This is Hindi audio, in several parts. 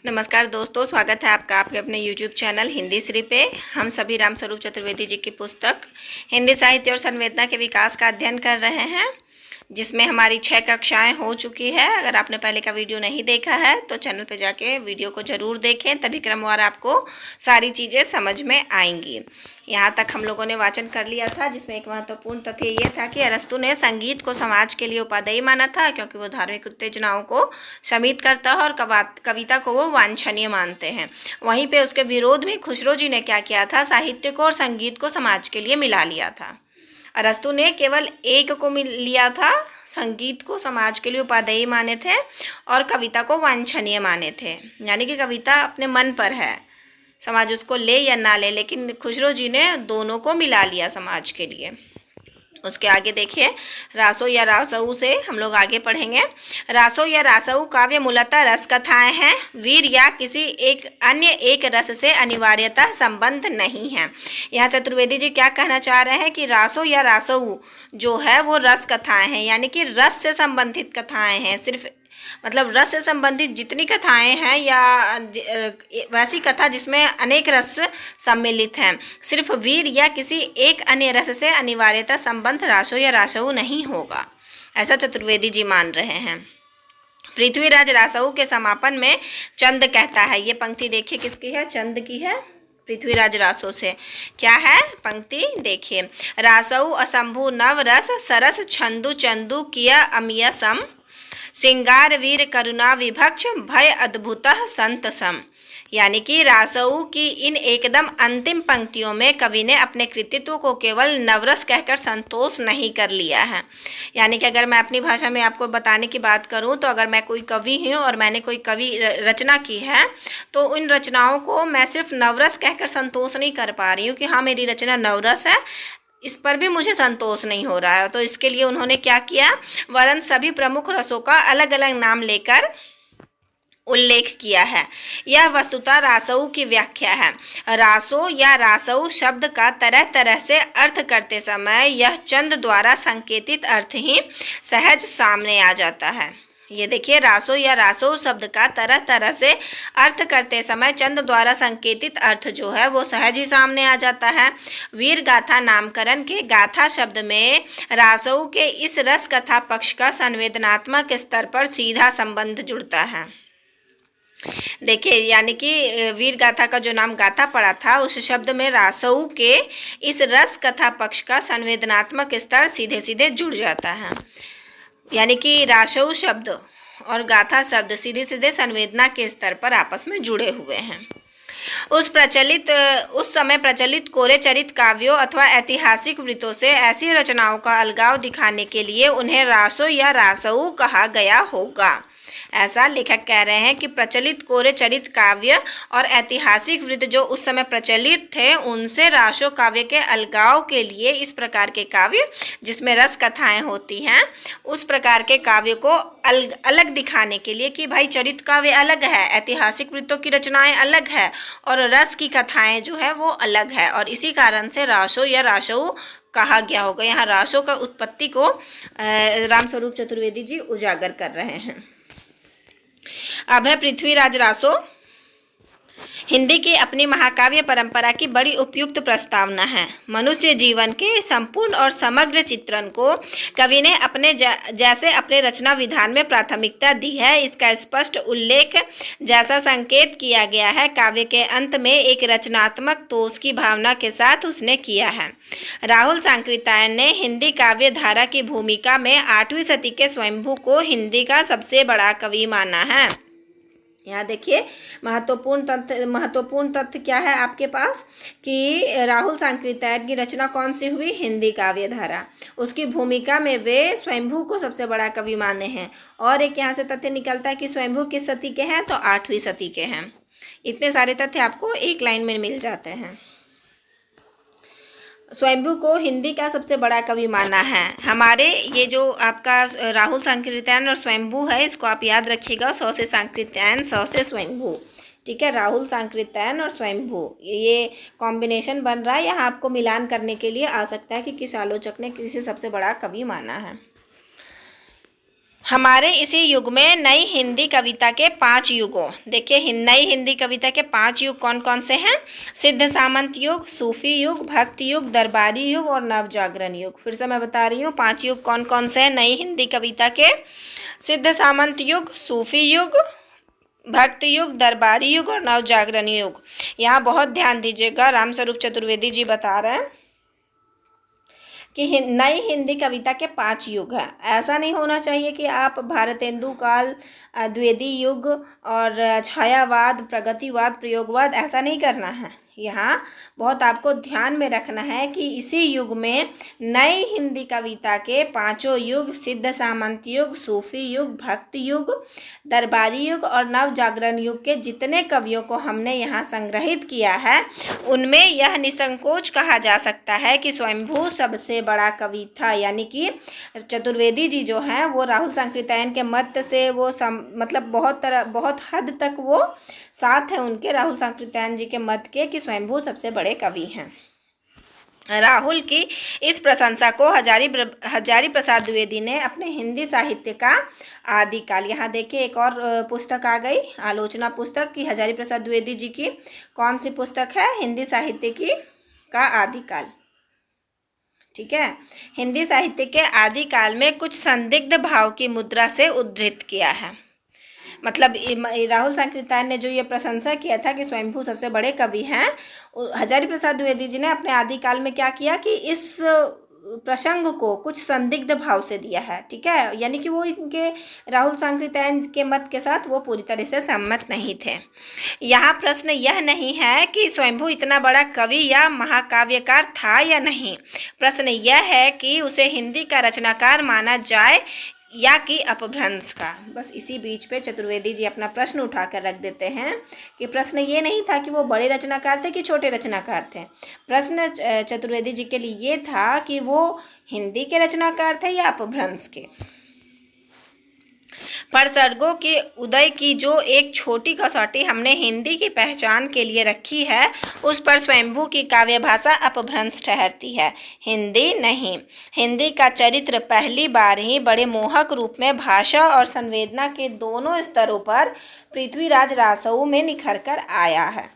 नमस्कार दोस्तों, स्वागत है आपका आपके अपने YouTube चैनल हिंदी श्री पे। हम सभी रामस्वरूप चतुर्वेदी जी की पुस्तक हिंदी साहित्य और संवेदना के विकास का अध्ययन कर रहे हैं, जिसमें हमारी 6 कक्षाएं हो चुकी है। अगर आपने पहले का वीडियो नहीं देखा है तो चैनल पे जाके वीडियो को ज़रूर देखें, तभी क्रमवार आपको सारी चीज़ें समझ में आएंगी। यहाँ तक हम लोगों ने वाचन कर लिया था, जिसमें एक महत्वपूर्ण तथ्य ये था कि अरस्तु ने संगीत को समाज के लिए उपादेय माना था, क्योंकि वो धार्मिक उत्तेजनाओं को शमित करता है और कविता को वो वांछनीय मानते हैं। वहीं पे उसके विरोध में खुसरो जी ने क्या किया था, साहित्य को और संगीत को समाज के लिए मिला लिया था। अरस्तु ने केवल एक को लिया था, संगीत को समाज के लिए उपादेय माने थे और कविता को वांछनीय माने थे, यानी कि कविता अपने मन पर है, समाज उसको ले या ना ले, लेकिन खुसरो जी ने दोनों को मिला लिया समाज के लिए। उसके आगे देखिए, रासो या रासऊ से हम लोग आगे पढ़ेंगे। रासो या रासऊ काव्य मूलतः रस कथाएं हैं, वीर या किसी एक अन्य एक रस से अनिवार्यतः संबंध नहीं है। यहाँ चतुर्वेदी जी क्या कहना चाह रहे हैं कि रासो या रासऊ जो है वो रस कथाएं हैं, यानी कि रस से संबंधित कथाएं हैं। सिर्फ मतलब रस से संबंधित जितनी कथाएं हैं या वैसी कथा जिसमें अनेक रस सम्मिलित हैं, सिर्फ वीर या किसी एक अन्य रस से अनिवार्यता संबंध रासो या रासऊ नहीं होगा, ऐसा चतुर्वेदी जी मान रहे हैं। पृथ्वीराज रासऊ के समापन में चंद कहता है, ये पंक्ति देखिए किसकी है, चंद की है, पृथ्वीराज रासो से। क्या है पंक्ति देखिए, रासऊ असंभु नव रस सरस छंदु चंदु किया अमिय सम श्रृंगार वीर करुणा विभक्ष भय अद्भुतः संत सम। यानी कि रासऊ की इन एकदम अंतिम पंक्तियों में कवि ने अपने कृतित्व को केवल नवरस कहकर संतोष नहीं कर लिया है। यानी कि अगर मैं अपनी भाषा में आपको बताने की बात करूं तो अगर मैं कोई कवि हूं और मैंने कोई कवि रचना की है तो इन रचनाओं को मैं सिर्फ नवरस कहकर संतोष नहीं कर पा रही हूँ कि हाँ मेरी रचना नवरस है, इस पर भी मुझे संतोष नहीं हो रहा है। तो इसके लिए उन्होंने क्या किया, वरन सभी प्रमुख रसों का अलग अलग नाम लेकर उल्लेख किया है। यह वस्तुतः रासऊ की व्याख्या है। रासो या रासऊ शब्द का तरह तरह से अर्थ करते समय यह चंद द्वारा संकेतित अर्थ ही सहज सामने आ जाता है। ये देखिए, रासो या रासो शब्द का तरह तरह से अर्थ करते समय चंद द्वारा संकेतित अर्थ जो है वो सहज ही सामने आ जाता है। वीर गाथा नामकरण के गाथा शब्द में रासो के इस रस कथा पक्ष का संवेदनात्मक स्तर पर सीधा संबंध जुड़ता है। देखिए, यानी कि वीर गाथा का जो नाम गाथा पड़ा था, उस शब्द में रासऊ के इस रस कथा पक्ष का संवेदनात्मक स्तर सीधे सीधे जुड़ जाता है। यानी कि रासऊ शब्द और गाथा शब्द सीधे सीधे संवेदना के स्तर पर आपस में जुड़े हुए हैं। उस समय प्रचलित कोरे चरित काव्यों अथवा ऐतिहासिक वृत्तों से ऐसी रचनाओं का अलगाव दिखाने के लिए उन्हें रासो या रासऊ कहा गया होगा। ऐसा लेखक कह रहे हैं कि प्रचलित कोरे चरित काव्य और ऐतिहासिक वृत्त जो उस समय प्रचलित थे, उनसे रासो काव्य के अलगाव के लिए इस प्रकार के काव्य जिसमें रस कथाएं होती हैं, उस प्रकार के काव्य को अलग दिखाने के लिए कि भाई चरित काव्य अलग है, ऐतिहासिक वृत्तों की रचनाएं अलग है और रस की कथाएं जो है वो अलग है, और इसी कारण से रासो या रासऊ कहा गया होगा। यहाँ रासो का उत्पत्ति को रामस्वरूप चतुर्वेदी जी उजागर कर रहे हैं। अब है पृथ्वीराज रासो। हिंदी की अपनी महाकाव्य परंपरा की बड़ी उपयुक्त प्रस्तावना है। मनुष्य जीवन के संपूर्ण और समग्र चित्रण को कवि ने अपने जैसे अपने रचना विधान में प्राथमिकता दी है, इसका स्पष्ट उल्लेख जैसा संकेत किया गया है काव्य के अंत में एक रचनात्मक तोष की भावना के साथ उसने किया है। राहुल सांकृत्यायन ने हिंदी काव्य धारा की भूमिका में 8वीं सदी के स्वयंभू को हिंदी का सबसे बड़ा कवि माना है। यहाँ देखिए, महत्वपूर्ण तथ्य क्या है आपके पास कि राहुल सांकृत्यायन की रचना कौन सी हुई, हिंदी काव्य धारा, उसकी भूमिका में वे स्वयंभू को सबसे बड़ा कवि माने हैं। और एक यहाँ से तथ्य निकलता है कि स्वयंभू किस सदी के हैं, तो 8वीं सदी के हैं। इतने सारे तथ्य आपको एक लाइन में मिल जाते हैं। स्वयंभू को हिंदी का सबसे बड़ा कवि माना है। हमारे ये जो आपका राहुल सांकृत्यायन और स्वयंभू है, इसको आप याद रखिएगा, 100 से सांकृत्यायन, 100 से स्वयंभू, ठीक है। राहुल सांकृत्यायन और स्वयंभू ये कॉम्बिनेशन बन रहा है। यहाँ आपको मिलान करने के लिए आ सकता है कि किस आलोचक ने किसे सबसे बड़ा कवि माना है। हमारे इसी युग में नई हिंदी कविता के 5 युगों, देखिए नई हिंदी कविता के 5 युग कौन कौन से हैं? सिद्ध सामंत युग, सूफी युग, भक्त युग, दरबारी युग और नवजागरण युग। फिर से मैं बता रही हूँ 5 युग कौन कौन से हैं नई हिंदी कविता के। सिद्ध सामंत युग, सूफी युग, भक्त युग, दरबारी युग और नवजागरण युग। यहाँ बहुत ध्यान दीजिएगा, रामस्वरूप चतुर्वेदी जी बता रहे हैं कि नई हिंदी कविता के 5 युग हैं। ऐसा नहीं होना चाहिए कि आप भारतेंदु काल, द्विवेदी युग और छायावाद, प्रगतिवाद, प्रयोगवाद, ऐसा नहीं करना है। यहाँ बहुत आपको ध्यान में रखना है कि इसी युग में नई हिंदी कविता के 5 युग, सिद्ध सामंत युग, सूफी युग, भक्त युग, दरबारी युग और नवजागरण युग के जितने कवियों को हमने यहाँ संग्रहित किया है, उनमें यह निसंकोच कहा जा सकता है कि स्वयंभू सबसे बड़ा कवि था। यानी कि चतुर्वेदी जी जो हैं वो राहुल सांकृत्यायन के मत से वो मतलब बहुत हद तक वो साथ है उनके, राहुल सांकृत्यायन जी के मत के, कि स्वयंभू सबसे बड़े कवि हैं। राहुल की इस प्रशंसा को हजारी प्रसाद द्विवेदी ने अपने हिंदी साहित्य का आदिकाल, यहाँ देखिए एक और पुस्तक आ गई, आलोचना पुस्तक की हजारी प्रसाद द्विवेदी जी की। कौन सी पुस्तक है? हिंदी साहित्य की का आदिकाल। ठीक है, हिंदी साहित्य के आदिकाल में कुछ संदिग्ध भाव की मुद्रा से उद्धृत किया है। मतलब राहुल सांकृत्यायन ने जो ये प्रशंसा किया था कि स्वयंभू सबसे बड़े कवि हैं, हजारी प्रसाद द्विवेदी जी ने अपने आदिकाल में क्या किया कि इस प्रसंग को कुछ संदिग्ध भाव से दिया है। ठीक है, यानी कि वो इनके राहुल सांकृत्यायन के मत के साथ वो पूरी तरह से सहमत नहीं थे। यहाँ प्रश्न यह नहीं है कि स्वयंभू इतना बड़ा कवि या महाकाव्यकार था या नहीं, प्रश्न यह है कि उसे हिंदी का रचनाकार माना जाए या कि अपभ्रंश का। बस इसी बीच पे चतुर्वेदी जी अपना प्रश्न उठाकर रख देते हैं कि प्रश्न ये नहीं था कि वो बड़े रचनाकार थे कि छोटे रचनाकार थे। प्रश्न चतुर्वेदी जी के लिए ये था कि वो हिंदी के रचनाकार थे या अपभ्रंश के। प्रसर्गों के उदय की जो एक छोटी कसौटी हमने हिंदी की पहचान के लिए रखी है, उस पर स्वयंभू की काव्य भाषा अपभ्रंश ठहरती है, हिंदी नहीं। हिंदी का चरित्र पहली बार ही बड़े मोहक रूप में भाषा और संवेदना के दोनों स्तरों पर पृथ्वीराज रासऊ में निखर कर आया है।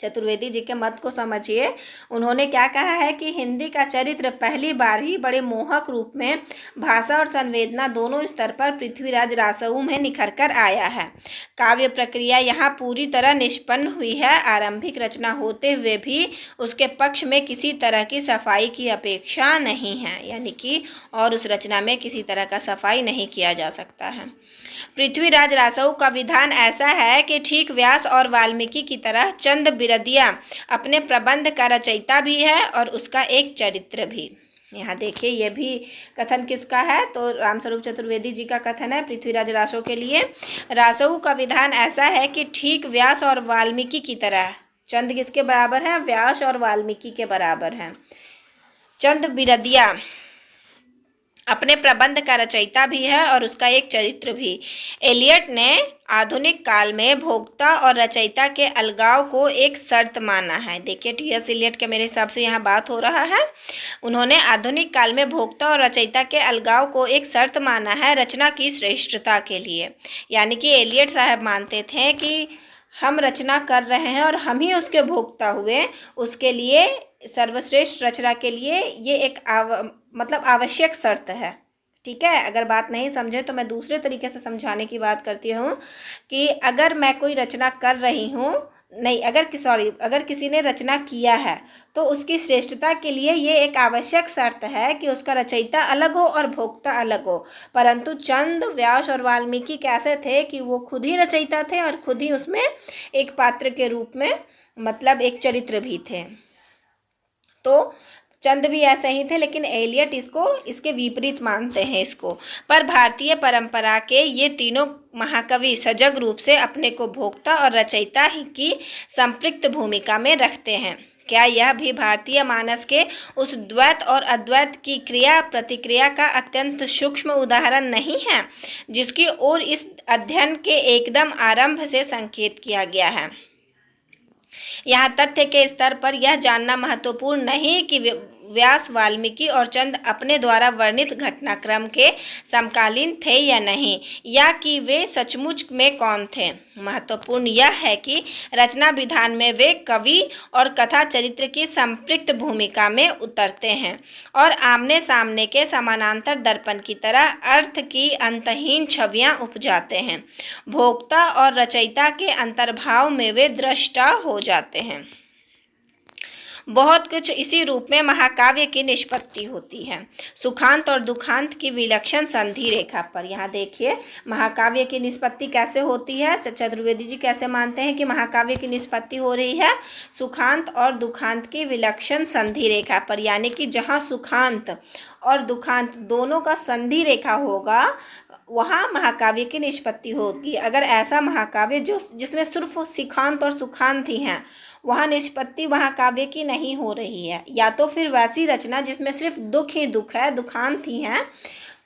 चतुर्वेदी जी के मत को समझिए, उन्होंने क्या कहा है कि हिंदी का चरित्र पहली बार ही बड़े मोहक रूप में भाषा और संवेदना दोनों स्तर पर पृथ्वीराज रासऊ में निखर कर आया है। काव्य प्रक्रिया यहाँ पूरी तरह निष्पन्न हुई है। आरंभिक रचना होते हुए भी उसके पक्ष में किसी तरह की सफाई की अपेक्षा नहीं है, यानी कि और उस रचना में किसी तरह का सफाई नहीं किया जा सकता है। पृथ्वीराज रासऊ का विधान ऐसा है कि ठीक व्यास और वाल्मीकि की तरह चंद बिरदिया अपने प्रबंध का रचयिता भी है और उसका एक चरित्र भी। यहाँ देखिए ये भी कथन किसका है, तो रामस्वरूप चतुर्वेदी जी का कथन है पृथ्वीराज रासऊ के लिए। रासऊ का विधान ऐसा है कि ठीक व्यास और वाल्मीकि की तरह, चंद किसके बराबर है? व्यास और वाल्मीकि के बराबर हैं। चंद बिरदिया अपने प्रबंध का रचयिता भी है और उसका एक चरित्र भी। एलियट ने आधुनिक काल में भोक्ता और रचयिता के अलगाव को एक शर्त माना है। देखिए टी.एस. एलियट के मेरे हिसाब से यहाँ बात हो रहा है। उन्होंने आधुनिक काल में भोक्ता और रचयिता के अलगाव को एक शर्त माना है रचना की श्रेष्ठता के लिए। यानी कि एलियट साहब मानते थे कि हम रचना कर रहे हैं और हम ही उसके भोक्ता हुए, उसके लिए सर्वश्रेष्ठ रचना के लिए ये एक मतलब आवश्यक शर्त है। ठीक है, अगर बात नहीं समझे तो मैं दूसरे तरीके से समझाने की बात करती हूँ कि अगर मैं कोई रचना कर रही हूँ, नहीं अगर किसी ने रचना किया है तो उसकी श्रेष्ठता के लिए ये एक आवश्यक शर्त है कि उसका रचयिता अलग हो और भोक्ता अलग हो। परंतु चंद, व्यास और वाल्मीकि कैसे थे कि वो खुद ही रचयिता थे और खुद ही उसमें एक पात्र के रूप में मतलब एक चरित्र भी थे। तो चंद भी ऐसे ही थे, लेकिन एलियट इसके विपरीत मानते हैं इसको। पर भारतीय परंपरा के ये तीनों महाकवि सजग रूप से अपने को भोक्ता और रचयिता ही की संपृक्त भूमिका में रखते हैं। क्या यह भी भारतीय मानस के उस द्वैत और अद्वैत की क्रिया प्रतिक्रिया का अत्यंत सूक्ष्म उदाहरण नहीं है, जिसकी ओर इस अध्ययन के एकदम आरंभ से संकेत किया गया है। यहाँ तथ्य के स्तर पर यह जानना महत्वपूर्ण नहीं कि व्यास, वाल्मीकि और चंद अपने द्वारा वर्णित घटनाक्रम के समकालीन थे या नहीं, या कि वे सचमुच में कौन थे। महत्वपूर्ण यह है कि रचना विधान में वे कवि और कथा चरित्र की संपृक्त भूमिका में उतरते हैं और आमने सामने के समानांतर दर्पण की तरह अर्थ की अंतहीन छवियां उपजाते हैं। भोक्ता और रचयिता के अंतर्भाव में वे दृष्टा हो जाते हैं। बहुत कुछ इसी रूप में महाकाव्य की निष्पत्ति होती है। सुखांत और दुखांत की विलक्षण संधि रेखा पर, यहाँ देखिए महाकाव्य की निष्पत्ति कैसे होती है। चतुर्वेदी जी कैसे मानते हैं कि महाकाव्य की निष्पत्ति हो रही है, सुखांत और दुखांत की विलक्षण संधि रेखा पर, यानी कि जहाँ सुखांत और दुखांत दोनों का संधि रेखा होगा वहाँ महाकाव्य की निष्पत्ति होगी। अगर ऐसा महाकाव्य जिसमें सिर्फ सिखांत और सुखांत ही हैं, वहाँ निष्पत्ति महाकाव्य की नहीं हो रही है, या तो फिर वैसी रचना जिसमें सिर्फ दुख ही दुख है, दुखांत ही हैं,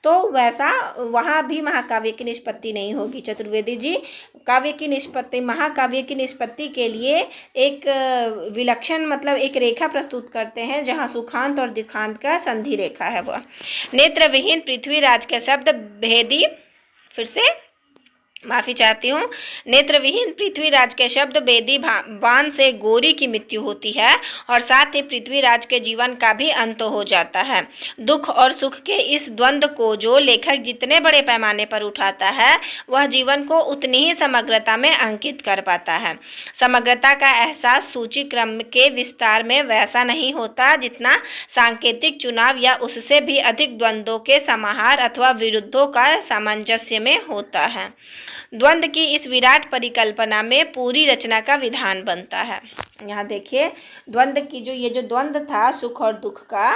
तो वैसा वहाँ भी महाकाव्य की निष्पत्ति नहीं होगी। चतुर्वेदी जी महाकाव्य की निष्पत्ति के लिए एक विलक्षण मतलब एक रेखा प्रस्तुत करते हैं जहाँ सुखांत और दुखांत का संधि रेखा है। वह नेत्रविहीन पृथ्वीराज के शब्द भेदी, फिर से माफी चाहती हूँ, नेत्रविहीन पृथ्वीराज के शब्द बेदी बाण से गौरी की मृत्यु होती है और साथ ही पृथ्वीराज के जीवन का भी अंत हो जाता है। दुख और सुख के इस द्वंद्व को जो लेखक जितने बड़े पैमाने पर उठाता है, वह जीवन को उतनी ही समग्रता में अंकित कर पाता है। समग्रता का एहसास सूची क्रम के विस्तार में वैसा नहीं होता जितना सांकेतिक चुनाव या उससे भी अधिक द्वंद्वों के समाहार अथवा विरुद्धों का सामंजस्य में होता है। द्वंद्व की इस विराट परिकल्पना में पूरी रचना का विधान बनता है। यहाँ देखिए द्वंद्व की ये जो द्वंद्व था सुख और दुख का,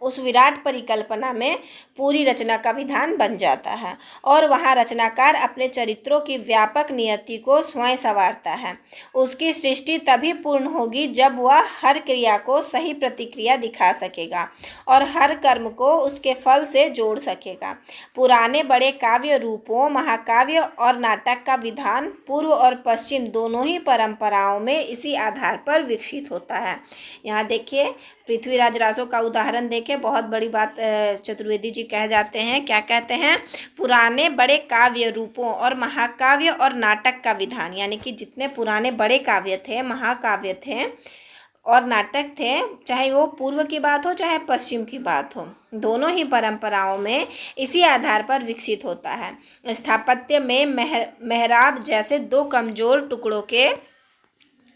उस विराट परिकल्पना में पूरी रचना का विधान बन जाता है और वहाँ रचनाकार अपने चरित्रों की व्यापक नियति को स्वयं संवारता है। उसकी सृष्टि तभी पूर्ण होगी जब वह हर क्रिया को सही प्रतिक्रिया दिखा सकेगा और हर कर्म को उसके फल से जोड़ सकेगा। पुराने बड़े काव्य रूपों महाकाव्य और नाटक का विधान पूर्व और पश्चिम दोनों ही परंपराओं में इसी आधार पर विकसित होता है। यहाँ देखिए पृथ्वीराज रासो का उदाहरण देखें, बहुत बड़ी बात चतुर्वेदी जी कह जाते हैं। क्या कहते हैं? पुराने बड़े काव्य रूपों और महाकाव्य और नाटक का विधान, यानी कि जितने पुराने बड़े काव्य थे, महाकाव्य थे और नाटक थे, चाहे वो पूर्व की बात हो चाहे पश्चिम की बात हो, दोनों ही परंपराओं में इसी आधार पर विकसित होता है। स्थापत्य में मेहराब जैसे दो कमजोर टुकड़ों के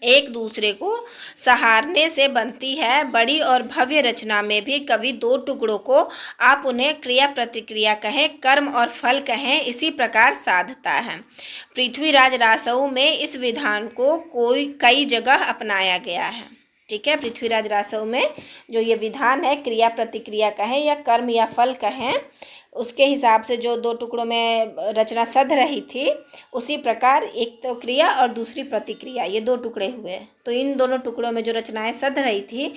एक दूसरे को सहारने से बनती है, बड़ी और भव्य रचना में भी कवि दो टुकड़ों को, आप उन्हें क्रिया प्रतिक्रिया कहें, कर्म और फल कहें, इसी प्रकार साधता है। पृथ्वीराज रासौ में इस विधान को कई जगह अपनाया गया है। ठीक है, पृथ्वीराज रासौ में जो ये विधान है, क्रिया प्रतिक्रिया कहें या कर्म या फल कहें, उसके हिसाब से जो दो टुकड़ों में रचना सध रही थी, उसी प्रकार एक तो क्रिया और दूसरी प्रतिक्रिया, ये दो टुकड़े हुए। तो इन दोनों टुकड़ों में जो रचनाएं सध रही थी,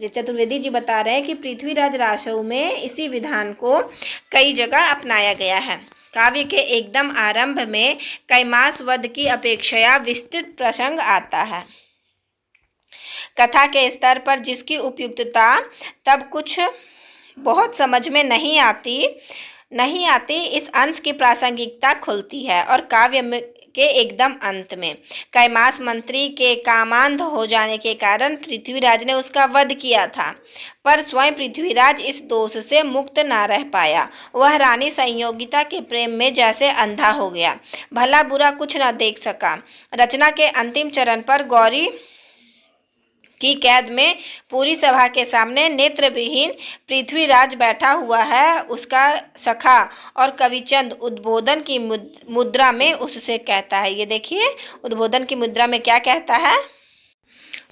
चतुर्वेदी जी बता रहे हैं कि पृथ्वीराज रासौ में इसी विधान को कई जगह अपनाया गया है। काव्य के एकदम आरंभ में कैमास वध की अपेक्षया विस्तृत प्रसंग आता है। कथा के स्तर पर जिसकी उपयुक्तता तब कुछ बहुत समझ में नहीं आती, इस अंश की प्रासंगिकता खुलती है और काव्य के एकदम अंत में कैमास मंत्री के कामांध हो जाने के कारण पृथ्वीराज ने उसका वध किया था, पर स्वयं पृथ्वीराज इस दोष से मुक्त ना रह पाया। वह रानी संयोगिता के प्रेम में जैसे अंधा हो गया, भला बुरा कुछ न देख सका। रचना के अंतिम चरण पर गौरी की कैद में पूरी सभा के सामने नेत्रविहीन पृथ्वीराज बैठा हुआ है। उसका सखा और कविचंद उद्बोधन की मुद्रा में उससे कहता है, ये देखिए उद्बोधन की मुद्रा में क्या कहता है,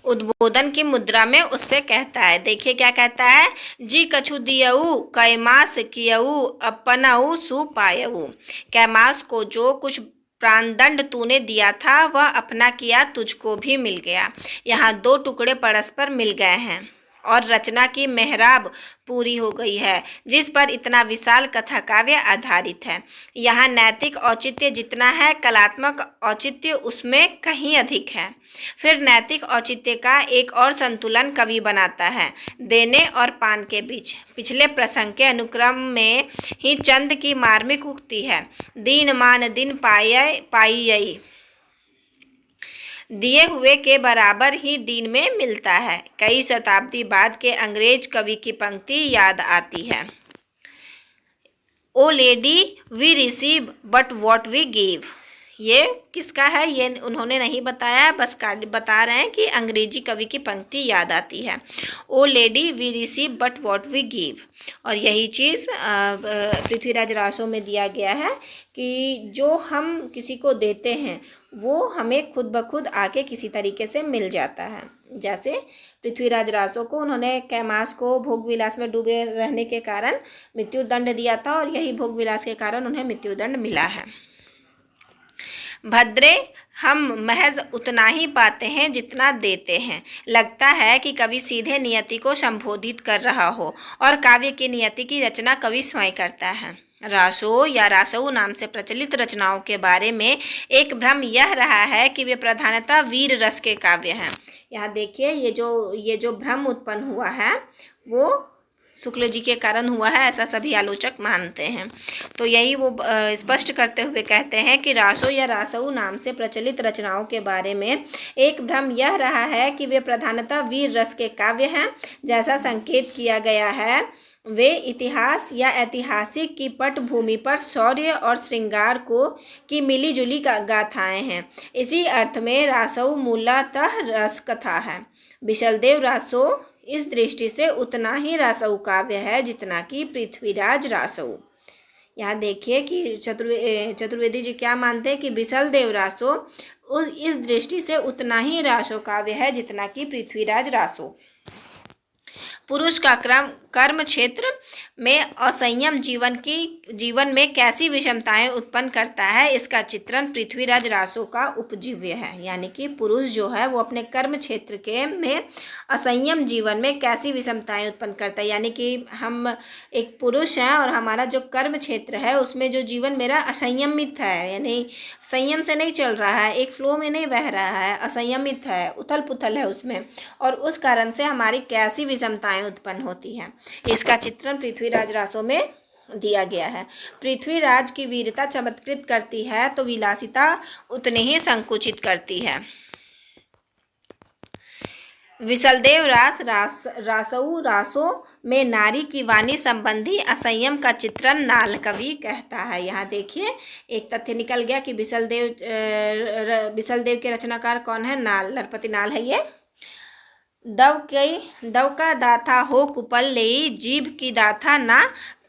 उद्बोधन की मुद्रा में उससे कहता है, देखिए क्या कहता है, जी कछु दियऊ कैमास कियऊ अपनऊ सुपायऊ। कैमास को जो कुछ प्राणदंड तूने दिया था वह अपना किया तुझको भी मिल गया। यहाँ दो टुकड़े परस्पर मिल गए हैं और रचना की मेहराब पूरी हो गई है, जिस पर इतना विशाल कथा काव्य आधारित है। यहाँ नैतिक औचित्य जितना है, कलात्मक औचित्य उसमें कहीं अधिक है। फिर नैतिक औचित्य का एक और संतुलन कवि बनाता है, देने और पान के बीच। पिछले प्रसंग के अनुक्रम में ही चंद की मार्मिक उक्ति है, दीन मान दिन पाइयै, दिए हुए के बराबर ही दीन में मिलता है। कई शताब्दी बाद के अंग्रेज कवि की पंक्ति याद आती है, O lady we receive but what we give. ये किसका है ये उन्होंने नहीं बताया, बस बता रहे हैं कि अंग्रेजी कवि की पंक्ति याद आती है, O lady we receive but what we give. और यही चीज़ पृथ्वीराज रासो में दिया गया है कि जो हम किसी को देते हैं वो हमें खुद ब खुद आके किसी तरीके से मिल जाता है। जैसे पृथ्वीराज रासो को उन्होंने कैमास को भोग विलास में डूबे रहने के कारण मृत्यु दंड दिया था और यही भोग विलास के कारण उन्हें मृत्यु दंड मिला है। भद्रे, हम महज उतना ही पाते हैं जितना देते हैं। लगता है कि कवि सीधे नियति को संबोधित कर रहा हो और काव्य की नियति की रचना कवि स्वयं करता है। रासो या रासऊ नाम से प्रचलित रचनाओं के बारे में एक भ्रम यह रहा है कि वे प्रधानतः वीर रस के काव्य हैं। यहाँ देखिए ये जो भ्रम उत्पन्न हुआ है वो शुक्ल जी के कारण हुआ है, ऐसा सभी आलोचक मानते हैं। तो यही वो स्पष्ट करते हुए कहते हैं कि रासो या रासऊ नाम से प्रचलित रचनाओं के बारे में एक भ्रम यह रहा है कि वे प्रधानतः वीर रस के काव्य हैं। जैसा संकेत किया गया है, वे इतिहास या ऐतिहासिक की पटभूमि पर शौर्य और श्रृंगार की मिली जुली गाथाएं हैं। इसी अर्थ में रासऊ मूलतः रस कथा है। बिशलदेव रासो इस दृष्टि से उतना ही रासऊ काव्य है जितना कि पृथ्वीराज रासऊ। यहाँ देखिए कि चतुर्वेदी जी क्या मानते हैं कि बिशलदेव रासो इस दृष्टि से उतना ही रासो काव्य है जितना कि पृथ्वीराज रासो। पुरुष का कर्म क्षेत्र में असंयम जीवन में कैसी विषमताएं उत्पन्न करता है, इसका चित्रण पृथ्वीराज रासो का उपजीव्य है। यानी कि पुरुष जो है वो अपने कर्म क्षेत्र में असंयम जीवन में कैसी विषमताएं उत्पन्न करता है। यानी कि हम एक पुरुष हैं और हमारा जो कर्म क्षेत्र है उसमें जो जीवन मेरा असंयमित है, यानी संयम से नहीं चल रहा है, एक फ्लो में नहीं बह रहा है, असंयमित है, उथल पुथल है उसमें, और उस कारण से हमारी कैसी विषमताएं उत्पन्न होती हैं, इसका चित्रण पृथ्वीराज रासो में दिया गया है। पृथ्वीराज की वीरता चमत्कृत करती है तो विलासिता उतनी ही संकुचित करती है। विशलदेव रासऊ रासो में नारी की वाणी संबंधी असंयम का चित्रण नाल कवि कहता है। यहाँ देखिए एक तथ्य निकल गया कि बिशलदेव के रचनाकार कौन है, नाल, नरपति नाल है ये। दव का दाथा हो कुपल लेई, जीभ की दाथा ना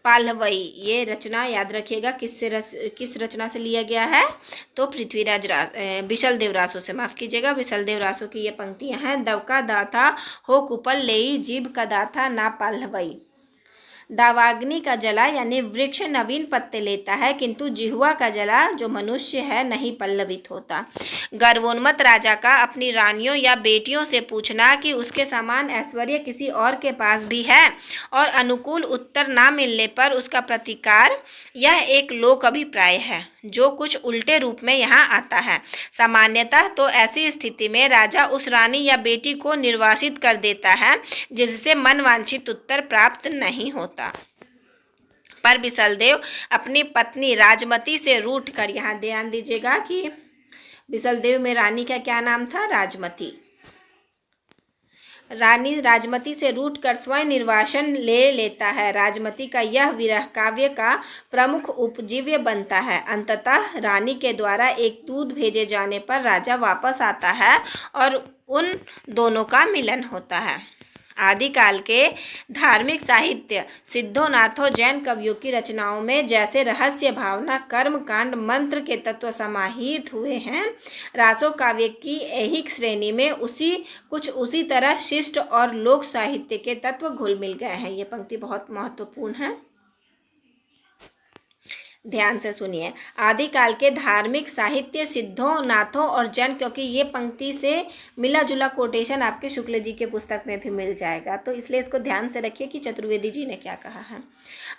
पालवई। ये रचना याद रखिएगा किस रचना से लिया गया है, तो बिशलदेव रासो से, माफ कीजिएगा, बिशलदेव रासो की ये पंक्तियां हैं। दव का दाथा हो कुपल लेई, जीभ का दाथा ना पालवई। दावाग्नि का जला यानी वृक्ष नवीन पत्ते लेता है, किंतु जिह्वा का जला जो मनुष्य है नहीं पल्लवित होता। गर्वोन्मत्त राजा का अपनी रानियों या बेटियों से पूछना कि उसके समान ऐश्वर्य किसी और के पास भी है और अनुकूल उत्तर ना मिलने पर उसका प्रतिकार, यह एक लोक अभिप्राय है जो कुछ उल्टे रूप में यहाँ आता है। सामान्यतः तो ऐसी स्थिति में राजा उस रानी या बेटी को निर्वासित कर देता है जिससे मनवांछित उत्तर प्राप्त नहीं होता। पर बिशलदेव अपनी पत्नी राजमती से रूठ कर, यहाँ ध्यान दीजिएगा कि बिशलदेव में रानी का क्या नाम था, राजमती। रानी राजमती से रूठकर स्वयं निर्वासन ले लेता है। राजमती का यह विरह काव्य का प्रमुख उपजीव्य बनता है। अंततः रानी के द्वारा एक दूत भेजे जाने पर राजा वापस आता है और उन दोनों का मिलन होता है। आदिकाल के धार्मिक साहित्य सिद्धोनाथो जैन कवियों की रचनाओं में जैसे रहस्य, भावना, कर्म कांड, मंत्र के तत्व समाहित हुए हैं, रासो काव्य की ऐहिक श्रेणी में उसी तरह शिष्ट और लोक साहित्य के तत्व घुल मिल गए हैं। ये पंक्ति बहुत महत्वपूर्ण है। ध्यान से सुनिए। आदिकाल के धार्मिक साहित्य सिद्धों, नाथों और जैन, क्योंकि ये पंक्ति से मिला जुला कोटेशन आपके शुक्ल जी के पुस्तक में भी मिल जाएगा, तो इसलिए इसको ध्यान से रखिए कि चतुर्वेदी जी ने क्या कहा है।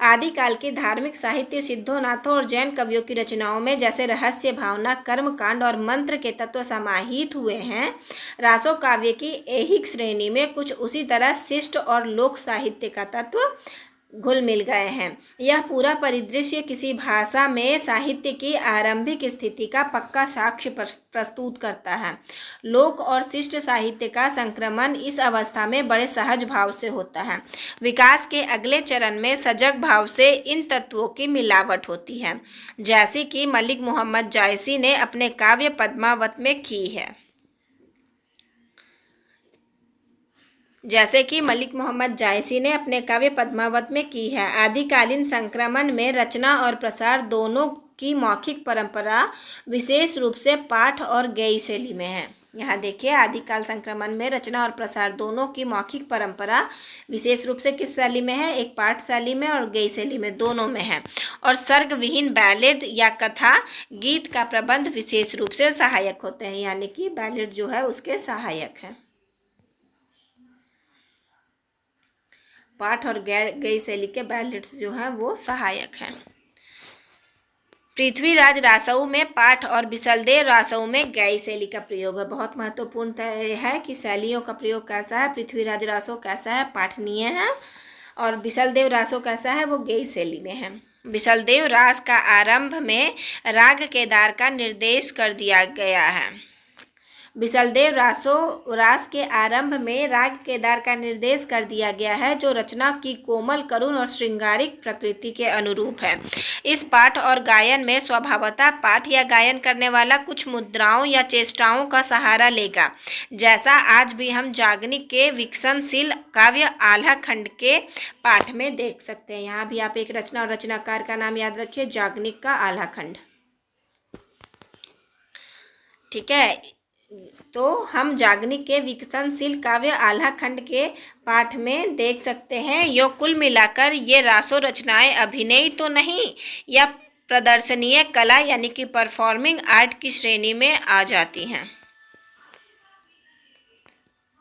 आदिकाल के धार्मिक साहित्य सिद्धों, नाथों और जैन कवियों की रचनाओं में जैसे रहस्य, भावना, कर्म कांड और मंत्र के तत्व समाहित हुए हैं, रासो काव्य की ऐहिक श्रेणी में कुछ उसी तरह शिष्ट और लोक साहित्य का तत्व घुल मिल गए हैं। यह पूरा परिदृश्य किसी भाषा में साहित्य की आरंभिक स्थिति का पक्का साक्ष्य प्रस्तुत करता है। लोक और शिष्ट साहित्य का संक्रमण इस अवस्था में बड़े सहज भाव से होता है। विकास के अगले चरण में सजग भाव से इन तत्वों की मिलावट होती है, जैसी कि मलिक मोहम्मद जायसी ने अपने काव्य पद्मावत में की है। जैसे कि मलिक मोहम्मद जायसी ने अपने काव्य पद्मावत में की है। आदिकालीन संक्रमण में रचना और प्रसार दोनों की मौखिक परंपरा विशेष रूप से पाठ और गेय शैली में है। यहाँ देखिए, आदिकाल संक्रमण में रचना और प्रसार दोनों की मौखिक परंपरा विशेष रूप से किस शैली में है? एक पाठ शैली में और गेय शैली में, दोनों में है। और सर्ग विहीन बैलेड या कथा गीत का प्रबंध विशेष रूप से सहायक होते हैं, यानी कि बैलेड जो है उसके सहायक है। पाठ और गेय शैली के बैलेट्स जो हैं वो सहायक हैं। पृथ्वीराज रासऊ में पाठ और बिसलदेव रासऊ में गेय शैली का प्रयोग है। बहुत महत्वपूर्ण है कि शैलियों का प्रयोग कैसा है। पृथ्वीराज रासऊ कैसा है? पाठनीय है। और बिसलदेव रासऊ कैसा है? वो गेय शैली में है। बिसलदेव रास का आरंभ में राग केदार का निर्देश कर दिया गया है। बिसलदेव रास के आरंभ में राग केदार का निर्देश कर दिया गया है, जो रचना की कोमल, करुण और श्रृंगारिक प्रकृति के अनुरूप है। इस पाठ और गायन में स्वभावतः पाठ या गायन करने वाला कुछ मुद्राओं या चेष्टाओं का सहारा लेगा, जैसा आज भी हम जागनिक के विकसनशील काव्य आल्हा खंड के पाठ में देख सकते हैं। यहाँ भी आप एक रचना और रचनाकार का नाम याद रखिए, जागनिक का आल्हा खंड। ठीक है, तो हम जागनिक के विकसनशील काव्य आल्हा खंड के पाठ में देख सकते हैं। यो कुल मिलाकर ये रासो रचनाएं अभिनय तो नहीं या प्रदर्शनीय कला यानी कि परफॉर्मिंग आर्ट की श्रेणी में आ जाती हैं।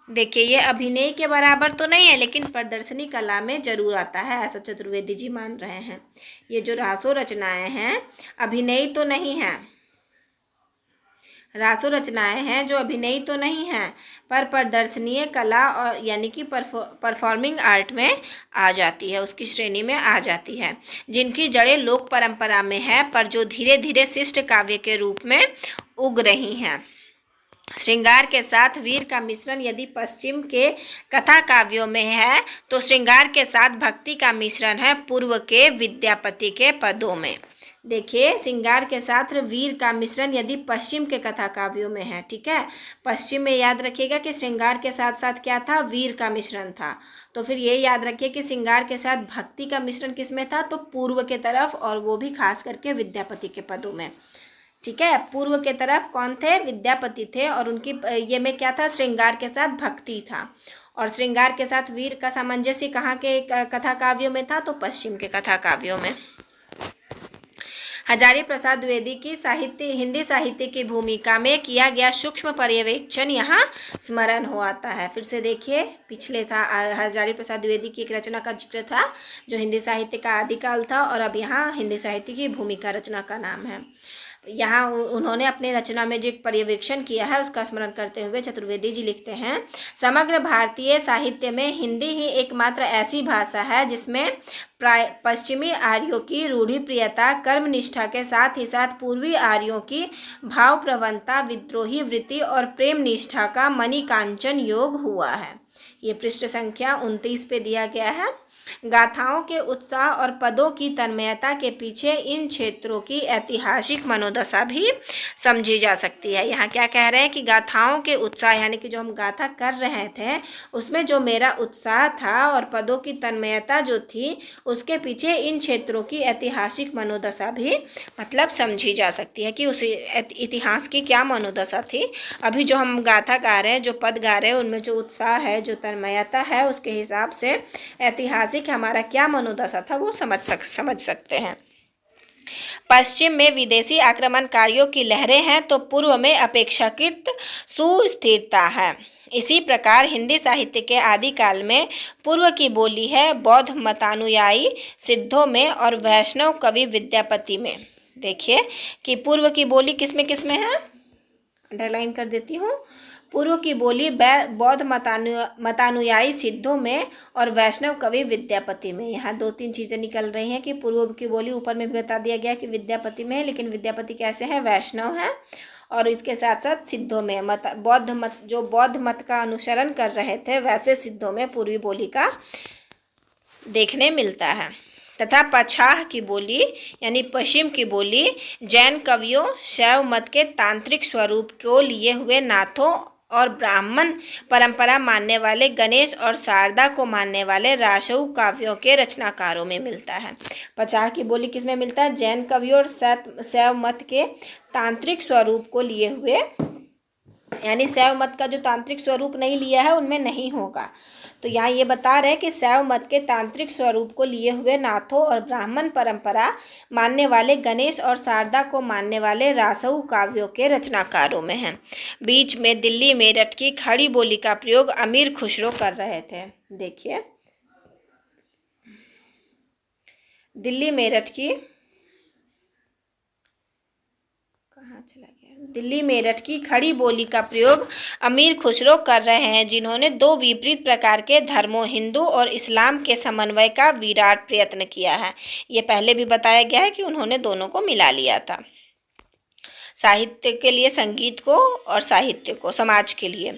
देखिए, ये अभिनय के बराबर तो नहीं है, लेकिन प्रदर्शनी कला में जरूर आता है, ऐसा चतुर्वेदी जी मान रहे हैं। ये जो रासो रचनाएं हैं अभिनय तो नहीं है, रासो रचनाएं हैं जो अभिनय तो नहीं हैं, पर प्रदर्शनीय कला और यानी कि परफॉर्मिंग आर्ट में आ जाती है, उसकी श्रेणी में आ जाती है, जिनकी जड़ें लोक परंपरा में है, पर जो धीरे धीरे शिष्ट काव्य के रूप में उग रही हैं। श्रृंगार के साथ वीर का मिश्रण यदि पश्चिम के कथा काव्यों में है, तो श्रृंगार के साथ भक्ति का मिश्रण है पूर्व के विद्यापति के पदों में। देखिए, श्रृंगार के साथ वीर का मिश्रण यदि पश्चिम के कथा काव्यों में है, ठीक है, पश्चिम में याद रखिएगा कि श्रृंगार के साथ साथ क्या था? वीर का मिश्रण था। तो फिर ये याद रखिए कि श्रृंगार के साथ भक्ति का मिश्रण किस में था? तो पूर्व के तरफ, और वो भी खास करके विद्यापति के पदों में। ठीक है, पूर्व के तरफ कौन थे? विद्यापति थे, और उनकी ये में क्या था? श्रृंगार के साथ भक्ति था। और श्रृंगार के साथ वीर का सामंजस्य कहाँ के कथा काव्यों में था? तो पश्चिम के कथा काव्यों में। हजारी प्रसाद द्विवेदी की हिंदी साहित्य की भूमिका में किया गया सूक्ष्म पर्यवेक्षण यहाँ स्मरण हो आता है। फिर से देखिए, पिछले था हजारी प्रसाद द्विवेदी की एक रचना का जिक्र था जो हिंदी साहित्य का आदिकाल था, और अब यहाँ हिंदी साहित्य की भूमिका रचना का नाम है। यहाँ उन्होंने अपने रचना में जो एक पर्यवेक्षण किया है उसका स्मरण करते हुए चतुर्वेदी जी लिखते हैं, समग्र भारतीय साहित्य में हिंदी ही एकमात्र ऐसी भाषा है जिसमें पश्चिमी आर्यों की रूढ़िप्रियता, कर्मनिष्ठा के साथ ही साथ पूर्वी आर्यों की भाव प्रवणता, विद्रोही वृत्ति और प्रेम निष्ठा का मणिकांचन योग हुआ है। ये पृष्ठ संख्या 29 पे दिया गया है। गाथाओं के उत्साह और पदों की तन्मयता के पीछे इन क्षेत्रों की ऐतिहासिक मनोदशा भी समझी जा सकती है। यहाँ क्या कह रहे हैं कि गाथाओं के उत्साह यानी कि जो हम गाथा कर रहे थे उसमें जो मेरा उत्साह था और पदों की तन्मयता जो थी उसके पीछे इन क्षेत्रों की ऐतिहासिक मनोदशा भी मतलब समझी जा सकती है कि उस इतिहास की क्या मनोदशा थी। अभी जो हम गाथा गा रहे हैं, जो पद गा रहे हैं, उनमें जो उत्साह है, जो तन्मयता है, उसके हिसाब से ऐतिहासिक हमारा क्या मनोदशा था वो समझ सकते हैं। पश्चिम में विदेशी आक्रमणकारियों की लहरें हैं तो पूर्व में अपेक्षाकृत सुस्थिरता है। इसी प्रकार हिंदी साहित्य के आदिकाल में पूर्व की बोली है बौद्ध मतानुयायी सिद्धों में और वैष्णव कवि विद्यापति में। देखिए कि पूर्व की बोली किसमें किसमें है, अंडरलाइन कर देती हूँ। पूर्व की बोली बौद्ध मतानुयायी सिद्धों में और वैष्णव कवि विद्यापति में। यहाँ दो तीन चीज़ें निकल रही हैं कि पूर्व की बोली ऊपर में भी बता दिया गया कि विद्यापति में है, लेकिन विद्यापति कैसे हैं, वैष्णव हैं, और इसके साथ साथ सिद्धों में बौद्ध मत का अनुसरण कर रहे थे वैसे सिद्धों में पूर्वी बोली का देखने मिलता है। तथा पछाह की बोली यानी पश्चिम की बोली जैन कवियों शैव मत के तांत्रिक स्वरूप को लिए हुए नाथों और ब्राह्मण परंपरा मानने वाले गणेश और शारदा को मानने वाले रासऊ काव्यों के रचनाकारों में मिलता है। पछाह की बोली किसमें मिलता है, जैन कवियों और शैव मत के तांत्रिक स्वरूप को लिए हुए, यानी शैव मत का जो तांत्रिक स्वरूप नहीं लिया है उनमें नहीं होगा। तो यहाँ ये बता रहे हैं कि शैव मत के तांत्रिक स्वरूप को लिए हुए नाथों और ब्राह्मण परंपरा मानने वाले गणेश और शारदा को मानने वाले रासऊ काव्यों के रचनाकारों में हैं। बीच में दिल्ली मेरठ की खड़ी बोली का प्रयोग अमीर खुसरो कर रहे थे। देखिए दिल्ली मेरठ की दिल्ली मेरठ की खड़ी बोली का प्रयोग अमीर खुसरो कर रहे हैं, जिन्होंने दो विपरीत प्रकार के धर्मों हिंदू और इस्लाम के समन्वय का विराट प्रयत्न किया है। ये पहले भी बताया गया है कि उन्होंने दोनों को मिला लिया था, साहित्य के लिए संगीत को और साहित्य को समाज के लिए।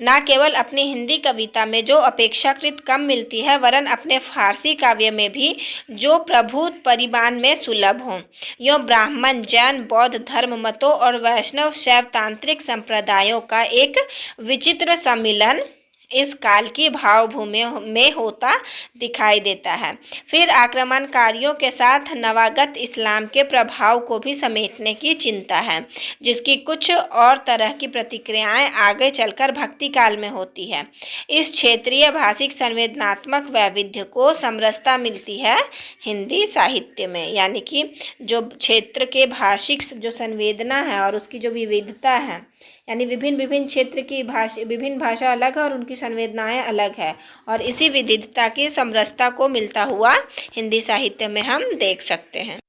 न केवल अपनी हिंदी कविता में जो अपेक्षाकृत कम मिलती है वरन अपने फारसी काव्य में भी जो प्रभुत परिमाण में सुलभ हों। यो ब्राह्मण जैन बौद्ध धर्म मतों और वैष्णव शैव तांत्रिक संप्रदायों का एक विचित्र सम्मिलन इस काल की भावभूमि में होता दिखाई देता है। फिर आक्रमणकारियों के साथ नवागत इस्लाम के प्रभाव को भी समेटने की चिंता है, जिसकी कुछ और तरह की प्रतिक्रियाएं आगे चलकर भक्ति काल में होती है। इस क्षेत्रीय भाषिक संवेदनात्मक वैविध्य को समरसता मिलती है हिंदी साहित्य में, यानी कि जो क्षेत्र के भाषिक जो संवेदना है और उसकी जो विविधता है, यानी विभिन्न क्षेत्र की विभिन्न भाषा अलग है और उनकी संवेदनाएं अलग है, और इसी विविधता की समरसता को मिलता हुआ हिंदी साहित्य में हम देख सकते हैं।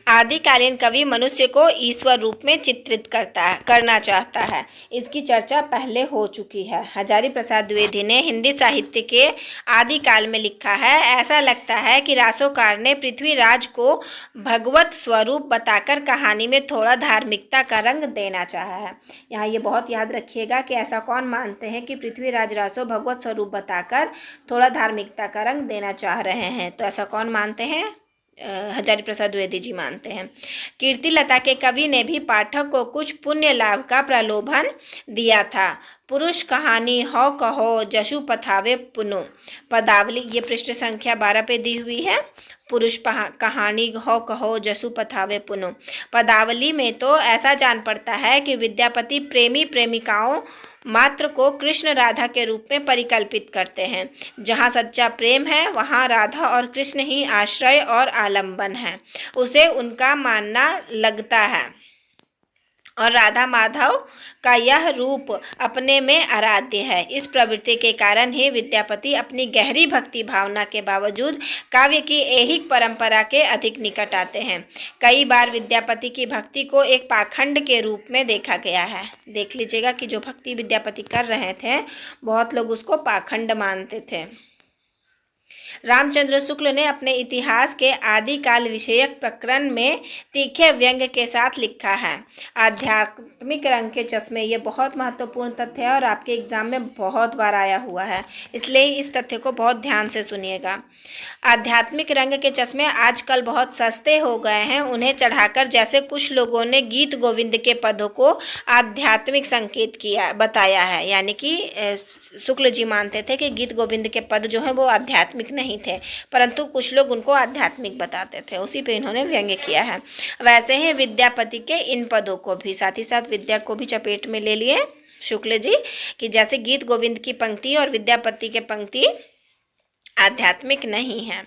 आदिकालीन कवि मनुष्य को ईश्वर रूप में चित्रित करना चाहता है। इसकी चर्चा पहले हो चुकी है। हजारी प्रसाद द्विवेदी ने हिंदी साहित्य के आदिकाल में लिखा है, ऐसा लगता है कि रासोकार ने पृथ्वीराज को भगवत स्वरूप बताकर कहानी में थोड़ा धार्मिकता का रंग देना चाहा है। यहाँ ये बहुत याद रखिएगा कि ऐसा कौन मानते हैं कि पृथ्वीराज रासो भगवत स्वरूप बताकर थोड़ा धार्मिकता का रंग देना चाह रहे हैं। तो ऐसा कौन मानते हैं, हजारी प्रसाद द्विवेदी जी मानते हैं। कीर्तिलता के कवि ने भी पाठक को कुछ पुण्य लाभ का प्रलोभन दिया था। पुरुष कहानी हो कहो जशु पथावे पुनु पदावली, ये पृष्ठ संख्या 12 पे दी हुई है। पुरुष कहानी हो कहो जसु पथावे पुनु पदावली में तो ऐसा जान पड़ता है कि विद्यापति प्रेमी प्रेमिकाओं मात्र को कृष्ण राधा के रूप में परिकल्पित करते हैं। जहाँ सच्चा प्रेम है वहाँ राधा और कृष्ण ही आश्रय और आलंबन है, उसे उनका मानना लगता है, और राधा माधव का यह रूप अपने में आराध्य है। इस प्रवृत्ति के कारण ही विद्यापति अपनी गहरी भक्ति भावना के बावजूद काव्य की ऐहिक परंपरा के अधिक निकट आते हैं। कई बार विद्यापति की भक्ति को एक पाखंड के रूप में देखा गया है। देख लीजिएगा कि जो भक्ति विद्यापति कर रहे थे बहुत लोग उसको पाखंड मानते थे। रामचंद्र शुक्ल ने अपने इतिहास के आदिकाल विषयक प्रकरण में तीखे व्यंग के साथ लिखा है, आध्यात्मिक रंग के चश्मे। ये बहुत महत्वपूर्ण तथ्य है और आपके एग्जाम में बहुत बार आया हुआ है, इसलिए इस तथ्य को बहुत ध्यान से सुनिएगा। आध्यात्मिक रंग के चश्मे आजकल बहुत सस्ते हो गए हैं, उन्हें चढ़ाकर जैसे कुछ लोगों ने गीत गोविंद के पदों को आध्यात्मिक संकेत बताया है। यानी कि शुक्ल जी मानते थे कि गीत गोविंद के पद जो हैं वो आध्यात्मिक नहीं थे, परंतु कुछ लोग उनको आध्यात्मिक बताते थे, उसी पे इन्होंने व्यंग्य किया है। वैसे ही विद्यापति के इन पदों को भी साथ ही साथ विद्या को भी चपेट में ले लिए शुक्ल जी, कि जैसे गीत गोविंद की पंक्ति और विद्यापति के पंक्ति आध्यात्मिक नहीं है।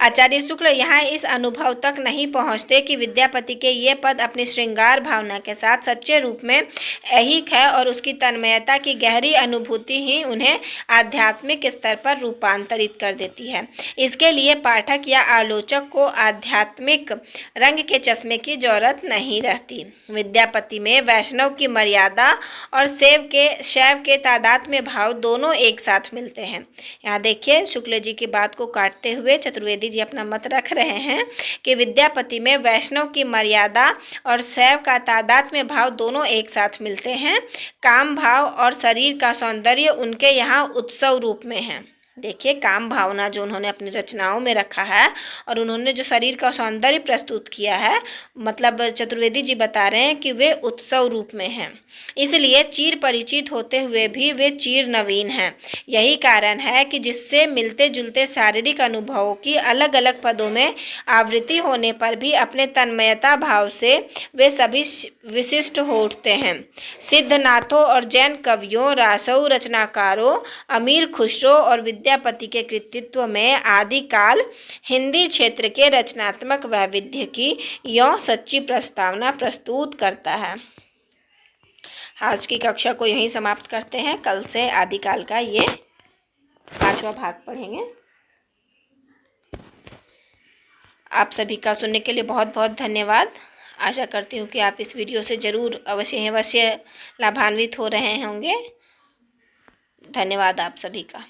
आचार्य शुक्ल यहाँ इस अनुभव तक नहीं पहुँचते कि विद्यापति के ये पद अपनी श्रृंगार भावना के साथ सच्चे रूप में ऐहिक है और उसकी तन्मयता की गहरी अनुभूति ही उन्हें आध्यात्मिक स्तर पर रूपांतरित कर देती है। इसके लिए पाठक या आलोचक को आध्यात्मिक रंग के चश्मे की जरूरत नहीं रहती। विद्यापति में वैष्णव की मर्यादा और शैव के तादात्म्य भाव दोनों एक साथ मिलते हैं। यहाँ देखिए शुक्ल जी की बात को काटते हुए चतुर्वेदी जी अपना मत रख रहे हैं कि विद्यापति में वैष्णव की मर्यादा और शैव का तादात्म्य भाव दोनों एक साथ मिलते हैं। काम भाव और शरीर का सौंदर्य उनके यहाँ उत्सव रूप में है। देखिए काम भावना जो उन्होंने अपनी रचनाओं में रखा है और उन्होंने जो शरीर का सौंदर्य प्रस्तुत किया है, मतलब चतुर्वेदी जी बता रहे हैं कि वे उत्सव रूप में हैं, इसलिए चिर परिचित होते हुए भी वे चिर नवीन हैं। यही कारण है कि जिससे मिलते जुलते शारीरिक अनुभवों की अलग अलग पदों में आवृत्ति होने पर भी अपने तन्मयता भाव से वे सभी विशिष्ट हो उठते हैं। सिद्धनाथों और जैन कवियों, रासौ रचनाकारों, अमीर खुसरो और विद्यापति के कृतित्व में आदिकाल हिंदी क्षेत्र के रचनात्मक वैविध्य की यों सच्ची प्रस्तावना प्रस्तुत करता है। आज की कक्षा को यहीं समाप्त करते हैं। कल से आदिकाल का ये 5वां भाग पढ़ेंगे। आप सभी का सुनने के लिए बहुत बहुत धन्यवाद। आशा करती हूँ कि आप इस वीडियो से ज़रूर अवश्य लाभान्वित हो रहे होंगे। धन्यवाद आप सभी का।